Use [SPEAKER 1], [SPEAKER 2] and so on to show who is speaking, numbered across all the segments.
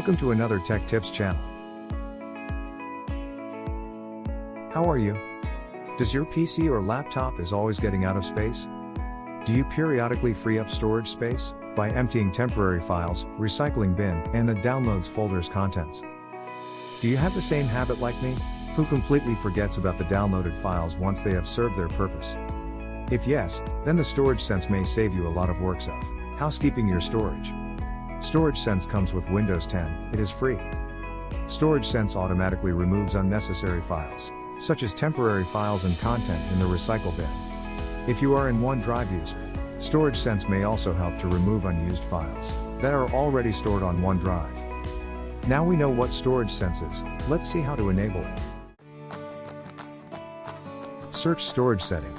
[SPEAKER 1] Welcome to another Tech Tips channel. How are you? Does your PC or laptop is always getting out of space? Do you periodically free up storage space by emptying temporary files, recycling bin, and the downloads folder's contents? Do you have the same habit like me, who completely forgets about the downloaded files once they have served their purpose? If yes, then the Storage Sense may save you a lot of work. So, housekeeping your storage. Storage Sense comes with Windows 10, it is free. Storage Sense automatically removes unnecessary files, such as temporary files and content in the recycle bin. If you are an OneDrive user, Storage Sense may also help to remove unused files that are already stored on OneDrive. Now we know what Storage Sense is, let's see how to enable it. Search Storage Setting.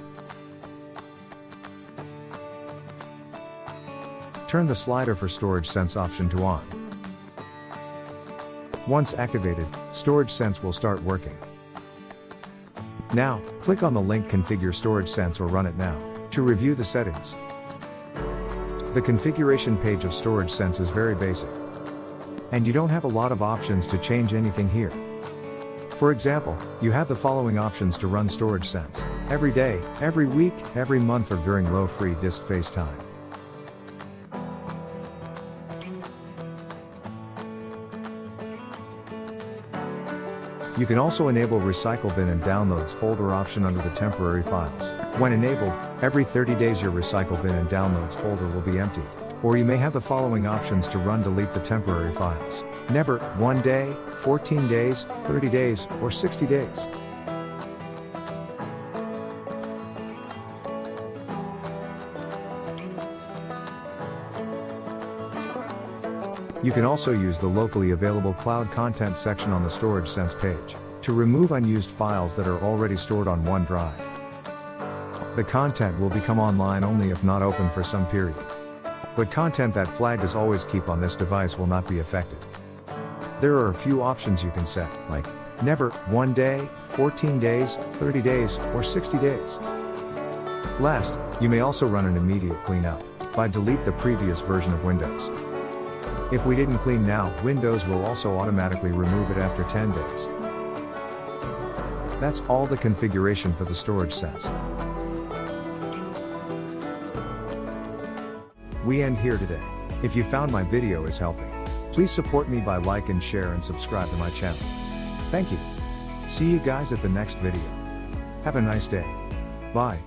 [SPEAKER 1] Turn the slider for Storage Sense option to on. Once activated, Storage Sense will start working. Now, click on the link Configure Storage Sense or Run it now to review the settings. The configuration page of Storage Sense is very basic, and you don't have a lot of options to change anything here. For example, you have the following options to run Storage Sense: every day, every week, every month, or during low free disk face time. You can also enable Recycle Bin and Downloads folder option under the temporary files. When enabled, every 30 days your Recycle Bin and Downloads folder will be emptied. Or you may have the following options to run delete the temporary files: never, 1 day, 14 days, 30 days, or 60 days. You can also use the locally available cloud content section on the Storage Sense page to remove unused files that are already stored on OneDrive. The content will become online only if not open for some period. But content that flagged as always keep on this device will not be affected. There are a few options you can set, like never, 1 day, 14 days, 30 days, or 60 days. Last, you may also run an immediate cleanup by delete the previous version of Windows. If we didn't clean now, Windows will also automatically remove it after 10 days. That's all the configuration for the Storage Sense. We end here today. If you found my video is helping, please support me by like and share and subscribe to my channel. Thank you. See you guys at the next video. Have a nice day. Bye.